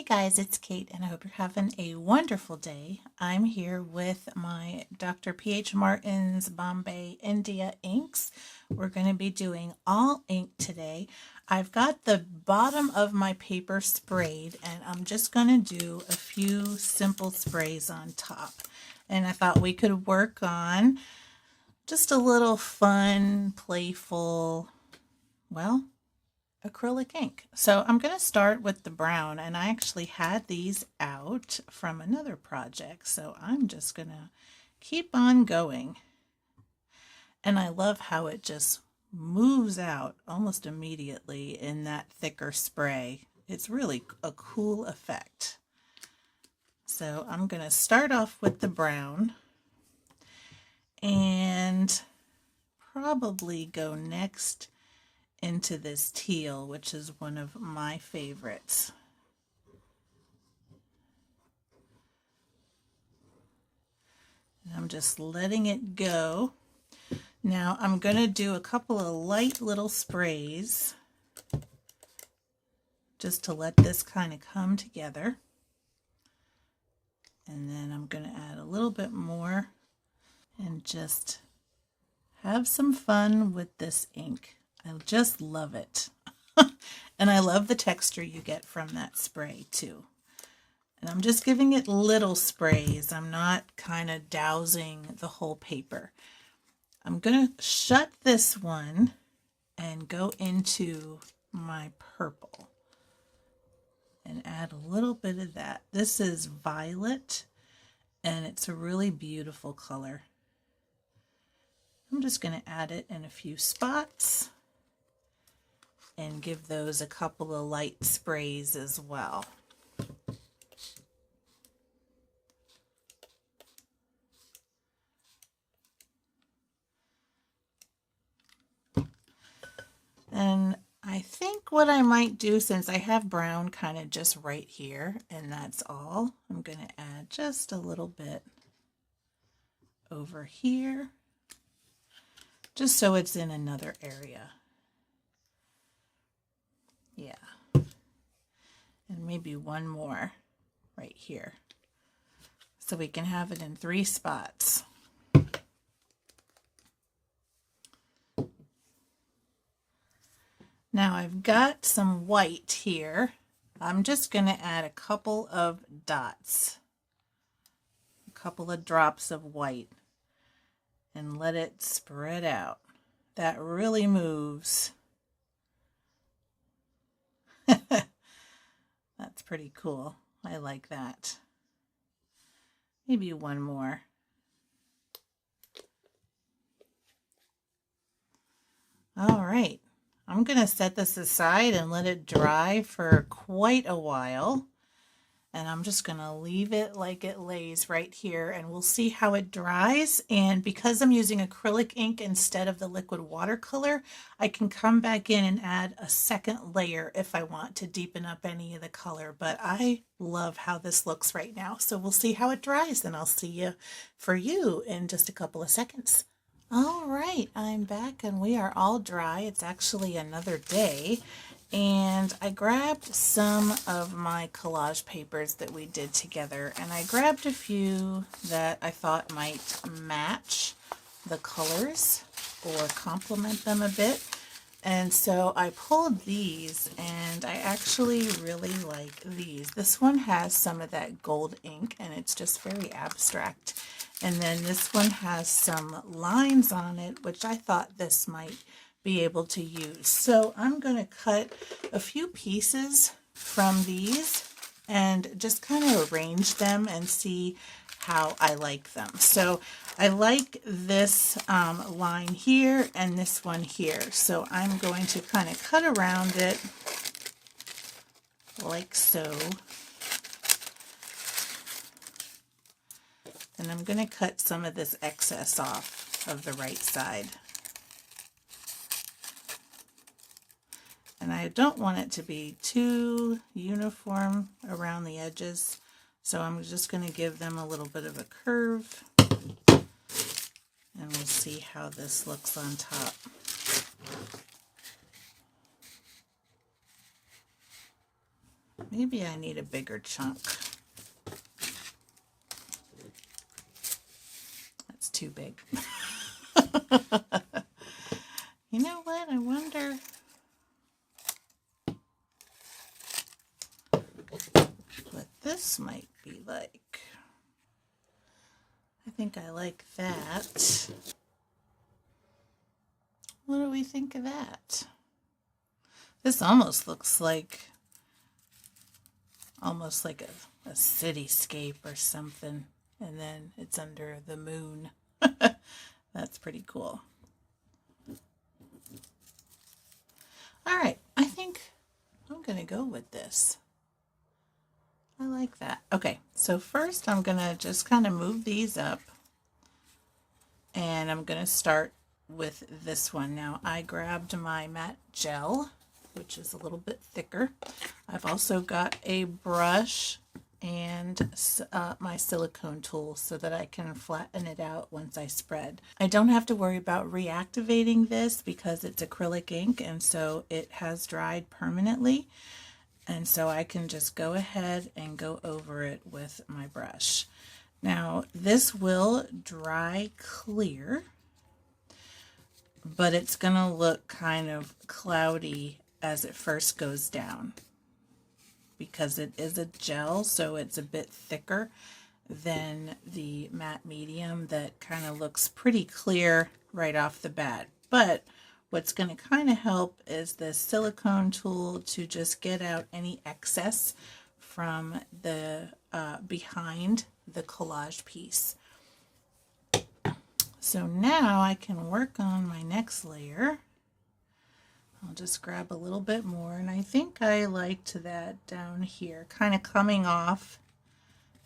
Guys, it's Kate and I hope you're having a wonderful day. I'm here with my Dr. P.H. Martin's Bombay India inks. We're going to be doing all ink today. I've got the bottom of my paper sprayed and I'm just going to do a few simple sprays on top. And I thought we could work on just a little fun, playful, well, acrylic ink. So I'm going to start with the brown, and I actually had these out from another project, so I'm just going to keep on going. And I love how it just moves out almost immediately in that thicker spray. It's really a cool effect. So I'm going to start off with the brown and probably go next into this teal, which is one of my favorites. And I'm just letting it go. Now I'm going to do a couple of light little sprays just to let this kind of come together. And then I'm going to add a little bit more and just have some fun with this ink. I just love it. And I love the texture you get from that spray too. And I'm just giving it little sprays. I'm not kind of dousing the whole paper. I'm going to shut this one and go into my purple and add a little bit of that. This is violet and it's a really beautiful color. I'm just going to add it in a few spots and give those a couple of light sprays as well. And I think what I might do, since I have brown kind of just right here, and that's all, I'm going to add just a little bit over here, just so it's in another area. Yeah. And maybe one more right here. So we can have it in 3 spots. Now I've got some white here. I'm just going to add a couple of dots, a couple of drops of white, and let it spread out. That really moves. That's pretty cool. I like that. Maybe one more. All right. I'm going to set this aside and let it dry for quite a while. And I'm just going to leave it like it lays right here, and we'll see how it dries. And because I'm using acrylic ink instead of the liquid watercolor, I can come back in and add a second layer if I want to deepen up any of the color. But I love how this looks right now. So we'll see how it dries, and I'll see you in just a couple of seconds. All right, I'm back and we are all dry. It's actually another day. And I grabbed some of my collage papers that we did together, and I grabbed a few that I thought might match the colors or complement them a bit. And so I pulled these, and I actually really like these. This one has some of that gold ink, and it's just very abstract. And then this one has some lines on it, which I thought this might be able to use. So I'm going to cut a few pieces from these and just kind of arrange them and see how I like them. So I like this line here and this one here. So I'm going to kind of cut around it like so. And I'm going to cut some of this excess off of the right side. And I don't want it to be too uniform around the edges, so I'm just going to give them a little bit of a curve, and we'll see how this looks on top. Maybe I need a bigger chunk. That's too big. You know what? I wonder what this might be like. I think I like that. What do we think of that? This almost looks like a cityscape or something, and then it's under the moon. That's pretty cool. All right, I think I'm going to go with this. I like that. Okay, so first I'm going to just kind of move these up, and I'm going to start with this one. Now, I grabbed my matte gel, which is a little bit thicker. I've also got a brush and my silicone tool so that I can flatten it out once I spread. I don't have to worry about reactivating this because it's acrylic ink, and so it has dried permanently. And so I can just go ahead and go over it with my brush. Now, this will dry clear, but it's going to look kind of cloudy as it first goes down because it is a gel, so it's a bit thicker than the matte medium that kind of looks pretty clear right off the bat. But what's going to kind of help is this silicone tool to just get out any excess from the behind the collage piece. So now I can work on my next layer. I'll just grab a little bit more, and I think I liked that down here, kind of coming off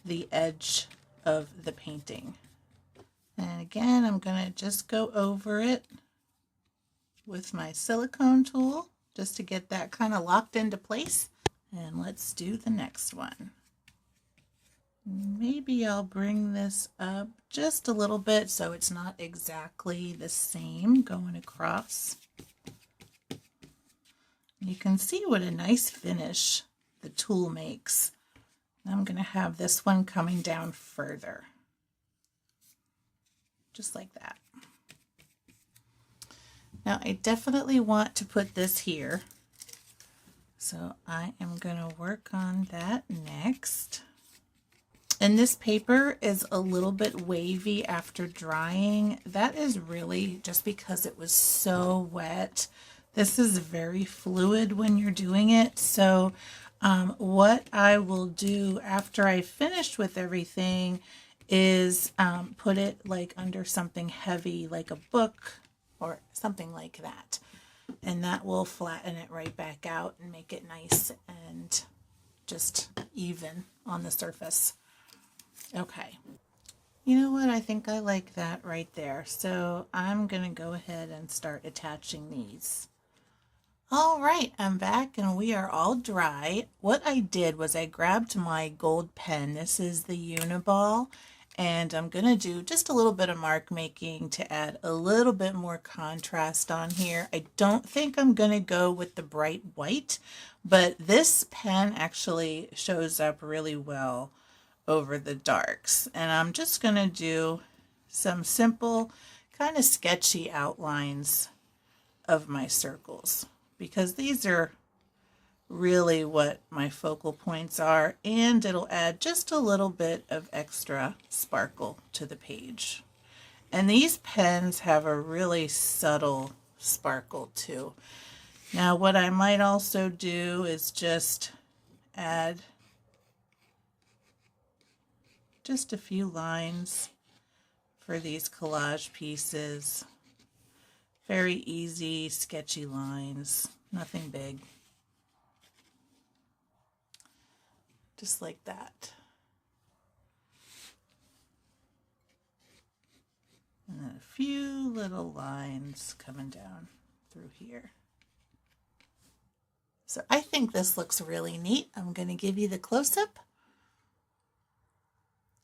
the edge of the painting. And again, I'm going to just go over it with my silicone tool just to get that kind of locked into place. And let's do the next one. Maybe I'll bring this up just a little bit so it's not exactly the same going across. You can see what a nice finish the tool makes. I'm going to have this one coming down further, just like that. Now I definitely want to put this here, so I am going to work on that next. And this paper is a little bit wavy after drying. That is really just because it was so wet. This is very fluid when you're doing it. So what I will do after I finish with everything is put it like under something heavy, like a book or something like that. And that will flatten it right back out and make it nice and just even on the surface. Okay. You know what? I think I like that right there. So I'm going to go ahead and start attaching these. All right, I'm back and we are all dry. What I did was I grabbed my gold pen. This is the Uniball, and I'm going to do just a little bit of mark making to add a little bit more contrast on here. I don't think I'm going to go with the bright white, but this pen actually shows up really well over the darks. And I'm just going to do some simple, kind of sketchy outlines of my circles, because these are really what my focal points are, and it'll add just a little bit of extra sparkle to the page. And these pens have a really subtle sparkle too. Now what I might also do is just add just a few lines for these collage pieces. Very easy, sketchy lines, nothing big. Just like that. And then a few little lines coming down through here. So I think this looks really neat. I'm going to give you the close-up.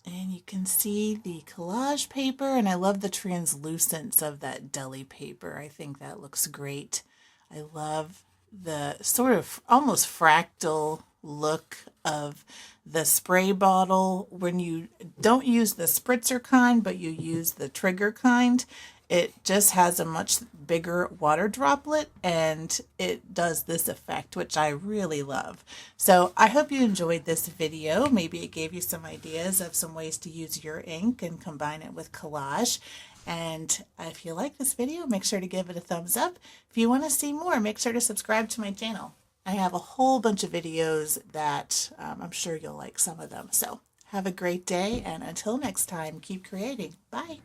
And you can see the collage paper, and I love the translucence of that deli paper. I think that looks great. I love the sort of almost fractal look of the spray bottle when you don't use the spritzer kind, but you use the trigger kind. It just has a much bigger water droplet and it does this effect, which I really love. So I hope you enjoyed this video. Maybe it gave you some ideas of some ways to use your ink and combine it with collage. And if you like this video, make sure to give it a thumbs up. If you want to see more, make sure to subscribe to my channel. I have a whole bunch of videos that I'm sure you'll like some of them. So have a great day, and until next time, keep creating. Bye.